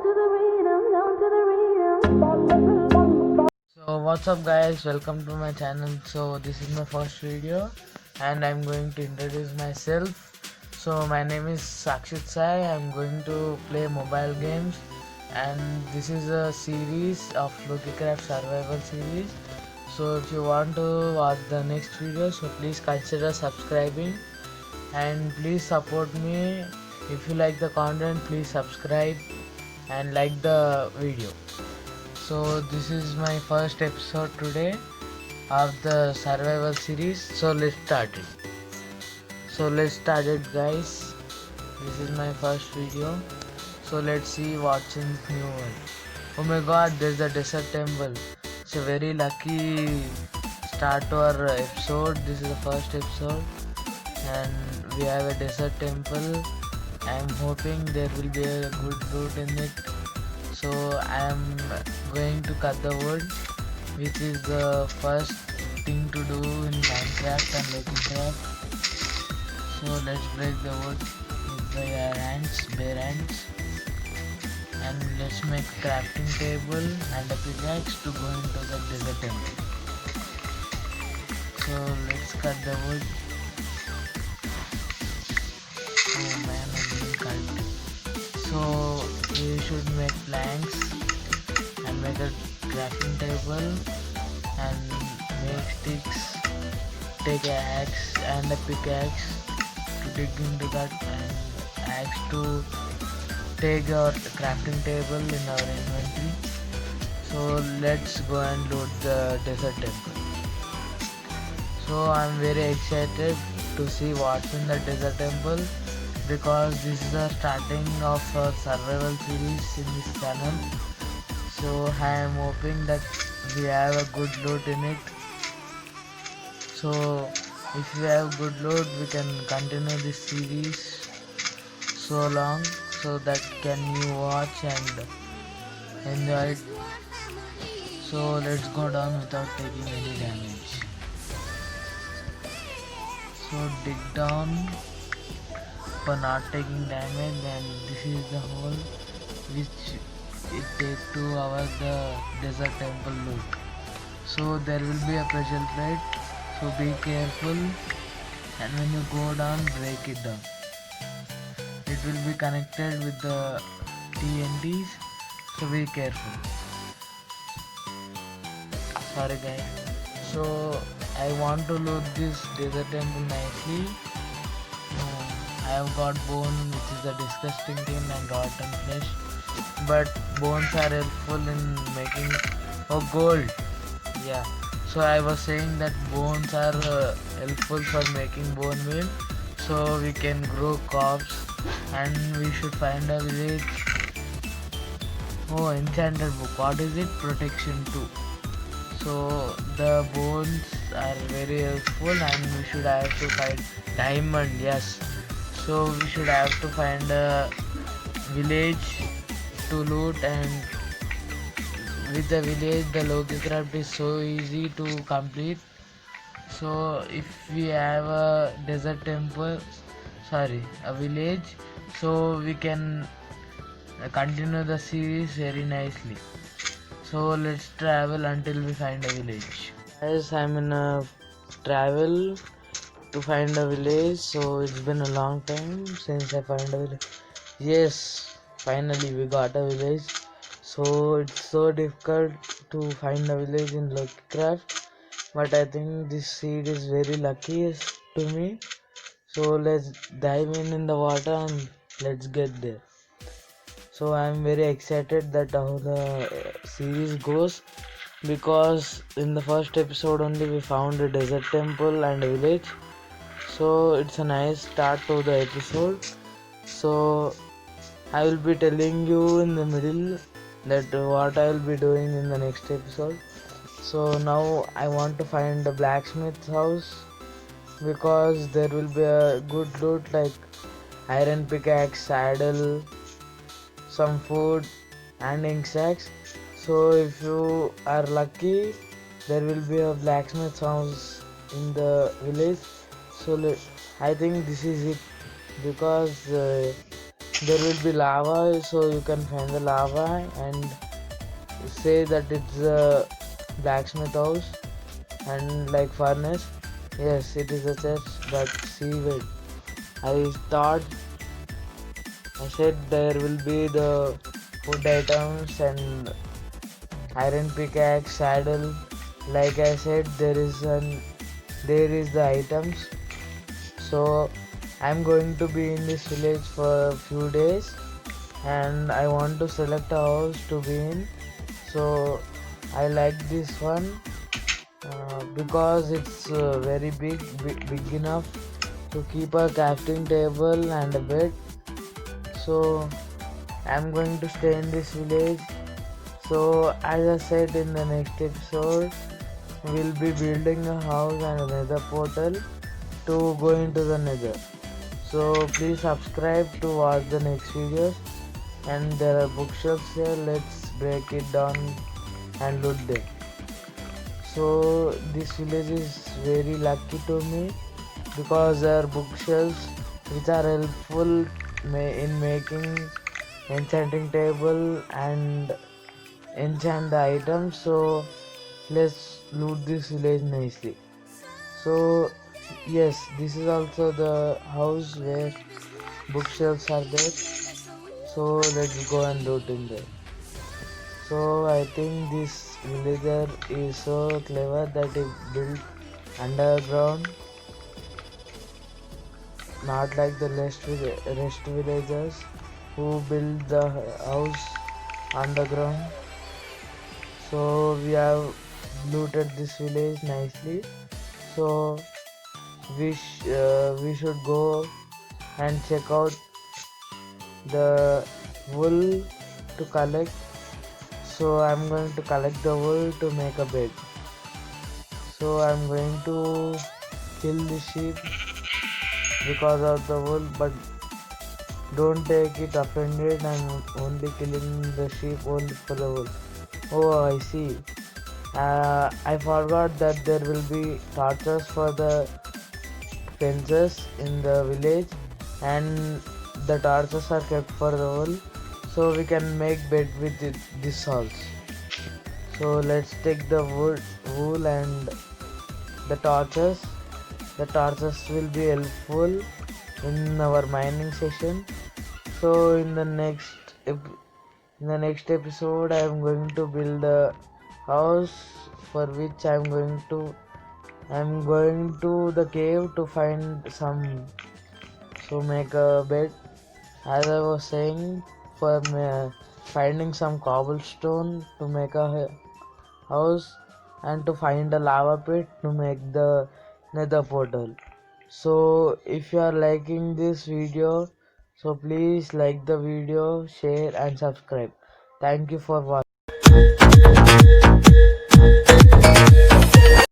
So what's up guys, welcome to my channel. So this is my first video and I'm going to introduce myself. So my name is Sakshit Sai. I'm going to play mobile games and this is a series of LokiCraft survival series. So if you want to watch the next video, so please consider subscribing and please support me. If you like the content, please subscribe and like the video. So this is my first episode today of the survival series. So let's start it. Guys. This is my first video. So let's see what's in this new one. Oh my god, there's a desert temple. It's a very lucky start to our episode. This is the first episode and we have a desert temple. I'm hoping there will be a good loot in it. So I am going to cut the wood, which is the first thing to do in Minecraft and LokiCraft. So let's break the wood with the bare hands, and let's make a crafting table and a pickaxe to go into the desert temple. So let's cut the wood. Oh man, I didn't cut. So we should make planks and make a crafting table and make sticks, take an axe and a pickaxe to dig into that, and axe to take our crafting table in our inventory. So let's go and loot the desert temple. So I'm very excited to see what's in the desert temple, because this is the starting of a survival series in this channel. So I am hoping that we have a good loot in it. So if we have good loot, we can continue this series so long, so that can you watch and enjoy it. So let's go down without taking any damage. So dig down for not taking damage, and this is the hole which it takes to our the desert temple loot. So there will be a pressure plate, so be careful, and when you go down, break it down. It will be connected with the TNTs, so be careful. Sorry guys. So I want to loot this desert temple nicely. I have got bone, which is a disgusting thing, and rotten flesh, but bones are helpful in making gold. Yeah, so I was saying that bones are helpful for making bone meal, so we can grow crops, and we should find a village. Oh, enchanted book. What is it? Protection 2. So the bones are very helpful, and we should have to find diamond. Yes. So we should have to find a village to loot, and with the village the LokiCraft is so easy to complete. So if we have a desert temple, a village, so we can continue the series very nicely. So let's travel until we find a village. Guys, I'm in a travel to find a village, so it's been a long time since I found a village. Yes, finally we got a village. So it's so difficult to find a village in LokiCraft, but I think this seed is very lucky to me. So let's dive in the water and let's get there. So I'm very excited that how the series goes, because in the first episode only we found a desert temple and a village. So it's a nice start to the episode. So I will be telling you in the middle that what I will be doing in the next episode. So now I want to find the blacksmith's house, because there will be a good loot like iron pickaxe, saddle, some food and ink sacks. So if you are lucky, there will be a blacksmith's house in the village. So I think this is it, because there will be lava, so you can find the lava and say that it's a blacksmith house and like furnace. Yes, it is a church, but see, wait, I thought I said there will be the food items and iron pickaxe, saddle. Like I said, there is the items. So I'm going to be in this village for a few days, and I want to select a house to be in. So I like this one because it's very big enough to keep a crafting table and a bed. So I'm going to stay in this village. So as I said, in the next episode we'll be building a house and another portal to go into the nether. So please subscribe to watch the next videos. And there are bookshelves here. Let's break it down and loot them. So this village is very lucky to me because there are bookshelves which are helpful in making enchanting table and enchant the items. So let's loot this village nicely. So yes, this is also the house where bookshelves are there. So let's go and loot in there. So I think this villager is so clever that he built underground, not like the rest villagers who build the house underground. So we have looted this village nicely. So we should go and check out the wool to collect. So I'm going to collect the wool to make a bed. So I'm going to kill the sheep because of the wool, but don't take it offended. I'm only killing the sheep only for the wool. Oh, I see. I forgot that there will be torches for the fences in the village, and the torches are kept for the wool, so we can make bed with this also. So let's take the wool and the torches. The torches will be helpful in our mining session. So in the next episode I am going to build a house for which I'm going to the cave to find some, so make a bed. As I was saying, for finding some cobblestone to make a house, and to find a lava pit to make the nether portal. So if you are liking this video, so please like the video, share and subscribe. Thank you for watching.